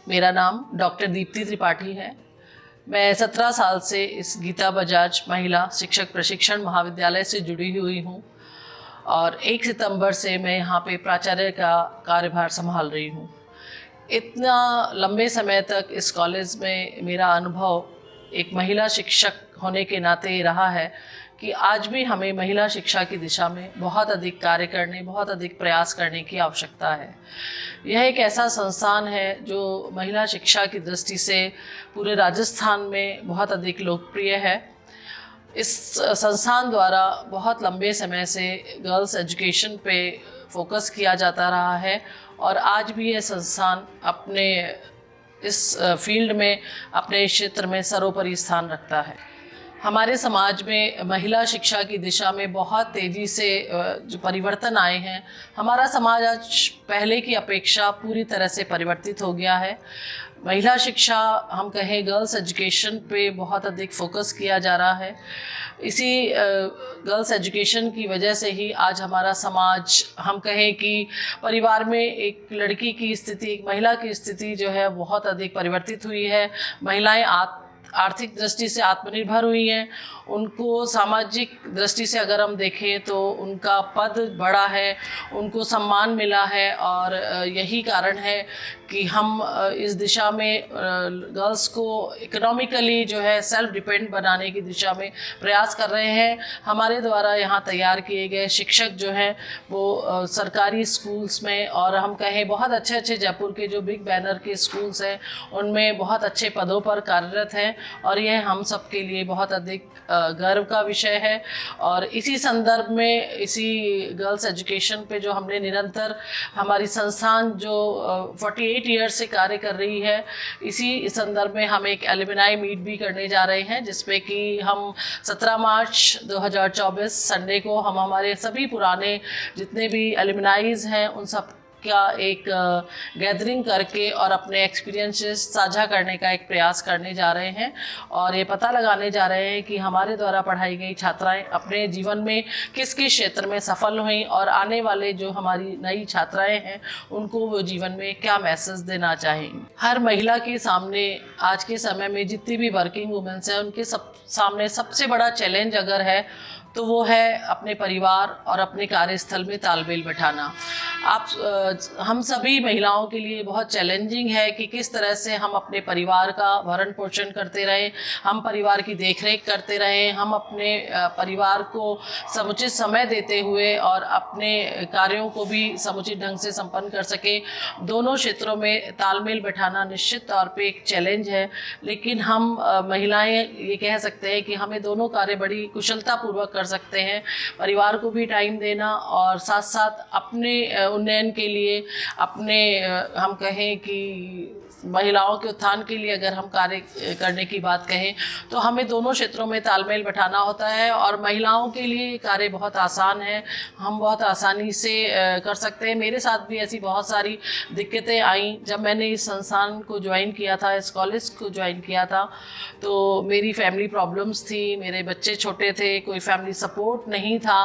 मेरा नाम डॉक्टर दीप्ति त्रिपाठी है। मैं 17 साल से इस गीता बजाज महिला शिक्षक प्रशिक्षण महाविद्यालय से जुड़ी हुई हूँ और 1 सितंबर से मैं यहाँ पे प्राचार्य का कार्यभार संभाल रही हूँ। इतना लंबे समय तक इस कॉलेज में मेरा अनुभव एक महिला शिक्षक होने के नाते रहा है कि आज भी हमें महिला शिक्षा की दिशा में बहुत अधिक कार्य करने, बहुत अधिक प्रयास करने की आवश्यकता है। यह एक ऐसा संस्थान है जो महिला शिक्षा की दृष्टि से पूरे राजस्थान में बहुत अधिक लोकप्रिय है। इस संस्थान द्वारा बहुत लंबे समय से गर्ल्स एजुकेशन पे फोकस किया जाता रहा है और आज भी यह संस्थान अपने इस फील्ड में, अपने क्षेत्र में सर्वोपरि स्थान रखता है। हमारे समाज में महिला शिक्षा की दिशा में बहुत तेज़ी से जो परिवर्तन आए हैं, हमारा समाज आज पहले की अपेक्षा पूरी तरह से परिवर्तित हो गया है। महिला शिक्षा, हम कहें गर्ल्स एजुकेशन पे बहुत अधिक फोकस किया जा रहा है। इसी गर्ल्स एजुकेशन की वजह से ही आज हमारा समाज, हम कहें कि परिवार में एक लड़की की स्थिति, एक महिला की स्थिति जो है बहुत अधिक परिवर्तित हुई है। महिलाएं आर्थिक दृष्टि से आत्मनिर्भर हुई हैं। उनको सामाजिक दृष्टि से अगर हम देखें तो उनका पद बढ़ा है, उनको सम्मान मिला है और यही कारण है कि हम इस दिशा में गर्ल्स को इकोनॉमिकली जो है सेल्फ डिपेंड बनाने की दिशा में प्रयास कर रहे हैं। हमारे द्वारा यहाँ तैयार किए गए शिक्षक जो हैं वो सरकारी स्कूल्स में, और हम कहें बहुत अच्छे अच्छे जयपुर के जो बिग बैनर के स्कूल्स हैं उनमें बहुत अच्छे पदों पर कार्यरत हैं और यह हम सब के लिए बहुत अधिक गर्व का विषय है। और इसी संदर्भ में, इसी गर्ल्स एजुकेशन पे जो हमने निरंतर, हमारी संस्थान जो 48 ईयर्स से कार्य कर रही है, इसी संदर्भ में हम एक एलुमनाई मीट भी करने जा रहे हैं, जिसमें कि हम 17 मार्च 2024 संडे को हम हमारे सभी पुराने जितने भी एलुमनाइज हैं उन सब का एक गैदरिंग करके और अपने एक्सपीरियंसेस साझा करने का एक प्रयास करने जा रहे हैं और ये पता लगाने जा रहे हैं कि हमारे द्वारा पढ़ाई गई छात्राएं अपने जीवन में किस किस क्षेत्र में सफल हुई और आने वाले जो हमारी नई छात्राएं हैं उनको वो जीवन में क्या मैसेज देना चाहेंगी। हर महिला के सामने आज के समय में जितनी भी वर्किंग वुमेन्स हैं उनके सामने सबसे बड़ा चैलेंज अगर है तो वो है अपने परिवार और अपने कार्यस्थल में तालमेल बैठाना। हम सभी महिलाओं के लिए बहुत चैलेंजिंग है कि किस तरह से हम अपने परिवार का भरण पोषण करते रहें, हम परिवार की देखरेख करते रहें, हम अपने परिवार को समुचित समय देते हुए और अपने कार्यों को भी समुचित ढंग से संपन्न कर सकें। दोनों क्षेत्रों में तालमेल बैठाना निश्चित तौर पे एक चैलेंज है, लेकिन हम महिलाएं ये कह सकते हैं कि हमें दोनों कार्य बड़ी कुशलतापूर्वक कर सकते हैं। परिवार को भी टाइम देना और साथ साथ अपने उन्नयन के लिए, अपने हम कहें कि महिलाओं के उत्थान के लिए अगर हम कार्य करने की बात कहें तो हमें दोनों क्षेत्रों में तालमेल बैठाना होता है और महिलाओं के लिए कार्य बहुत आसान है, हम बहुत आसानी से कर सकते हैं। मेरे साथ भी ऐसी बहुत सारी दिक्कतें आईं जब मैंने इस संस्थान को ज्वाइन किया था, इस कॉलेज को ज्वाइन किया था, तो मेरी फैमिली प्रॉब्लम्स थी, मेरे बच्चे छोटे थे, कोई फैमिली सपोर्ट नहीं था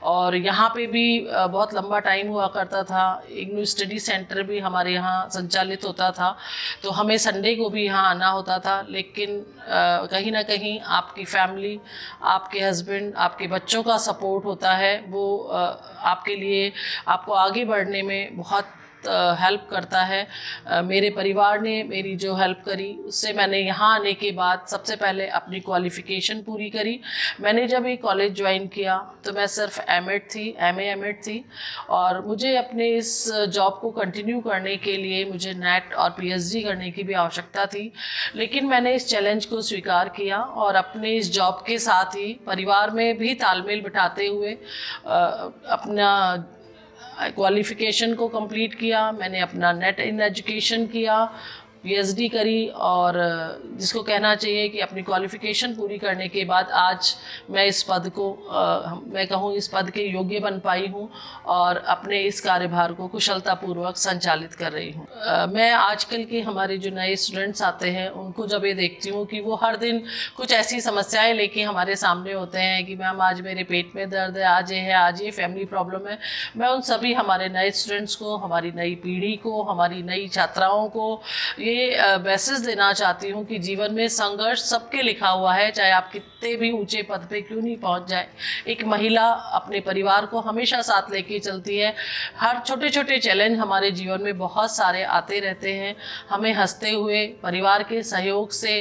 और यहाँ पे भी बहुत लंबा टाइम हुआ करता था। इग्नू स्टडी सेंटर भी हमारे यहाँ संचालित होता था तो हमें संडे को भी यहाँ आना होता था, लेकिन कहीं ना कहीं आपकी फैमिली, आपके हस्बैंड, आपके बच्चों का सपोर्ट होता है, वो आपके लिए, आपको आगे बढ़ने में बहुत हेल्प करता है। मेरे परिवार ने मेरी जो हेल्प करी उससे मैंने यहाँ आने के बाद सबसे पहले अपनी क्वालिफ़िकेशन पूरी करी। मैंने जब ये कॉलेज ज्वाइन किया तो मैं सिर्फ एमएड थी, एमए एमएड थी और मुझे अपने इस जॉब को कंटिन्यू करने के लिए मुझे नेट और पीएचडी करने की भी आवश्यकता थी, लेकिन मैंने इस चैलेंज को स्वीकार किया और अपने इस जॉब के साथ ही परिवार में भी तालमेल बिठाते हुए अपना क्वालिफ़िकेशन को कंप्लीट किया। मैंने अपना नेट इन एजुकेशन किया, पीएचडी करी और जिसको कहना चाहिए कि अपनी क्वालिफ़िकेशन पूरी करने के बाद आज मैं इस पद को मैं कहूँ इस पद के योग्य बन पाई हूँ और अपने इस कार्यभार को कुशलतापूर्वक संचालित कर रही हूँ। मैं आजकल के हमारे जो नए स्टूडेंट्स आते हैं उनको जब ये देखती हूँ कि वो हर दिन कुछ ऐसी समस्याएं लेके हमारे सामने होते हैं कि मैम आज मेरे पेट में दर्द है, आज ये है, आज ये फैमिली प्रॉब्लम है, मैं उन सभी हमारे नए स्टूडेंट्स को, हमारी नई पीढ़ी को, हमारी नई छात्राओं को ये मैसेज देना चाहती हूँ कि जीवन में संघर्ष सबके लिखा हुआ है, चाहे आप कितने भी ऊंचे पद पे क्यों नहीं पहुँच जाए। एक महिला अपने परिवार को हमेशा साथ लेके चलती है। हर छोटे छोटे चैलेंज हमारे जीवन में बहुत सारे आते रहते हैं, हमें हंसते हुए परिवार के सहयोग से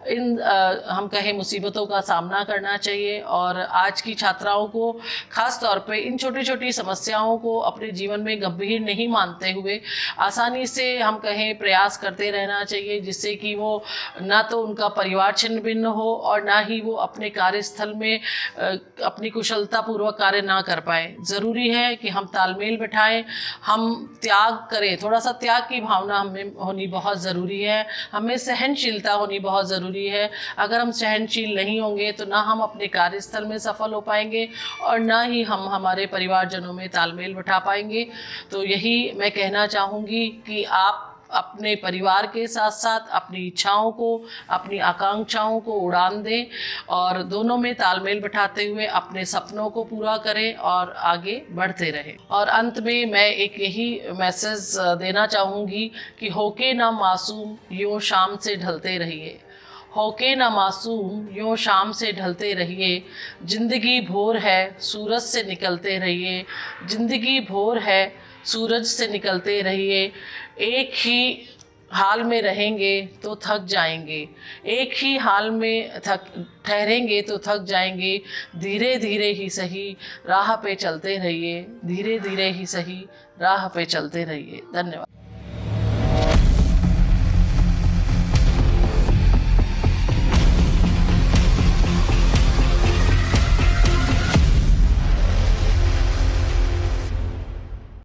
इन हम कहें मुसीबतों का सामना करना चाहिए। और आज की छात्राओं को खास तौर पे इन छोटी छोटी समस्याओं को अपने जीवन में गंभीर नहीं मानते हुए आसानी से हम कहें प्रयास करते रहना चाहिए, जिससे कि वो ना तो उनका परिवार छिन्न भिन्न हो और ना ही वो अपने कार्यस्थल में अपनी कुशलतापूर्वक कार्य ना कर पाए। ज़रूरी है कि हम तालमेल बिठाएं, हम त्याग करें, थोड़ा सा त्याग की भावना हमें होनी बहुत ज़रूरी है, हमें सहनशीलता होनी बहुत ज़रूरी है। अगर हम सहनशील नहीं होंगे तो ना हम अपने कार्यस्थल में सफल हो पाएंगे और ना ही हम हमारे परिवारजनों में तालमेल बिठा पाएंगे। तो यही मैं कहना चाहूँगी कि आप अपने परिवार के साथ साथ अपनी इच्छाओं को, अपनी आकांक्षाओं को उड़ान दें और दोनों में तालमेल बिठाते हुए अपने सपनों को पूरा करें और आगे बढ़ते रहें। और अंत में मैं एक यही मैसेज देना चाहूँगी कि होके ना मासूम यूँ शाम से ढलते रहिए, होके ना मासूम यूँ शाम से ढलते रहिए, ज़िंदगी भोर है सूरज से निकलते रहिए, ज़िंदगी भोर है सूरज से निकलते रहिए। एक ही हाल में रहेंगे तो थक जाएंगे, एक ही हाल में ठहरेंगे तो थक जाएंगे। धीरे धीरे ही सही राह पे चलते रहिए, धीरे धीरे ही सही राह पे चलते रहिए। धन्यवाद।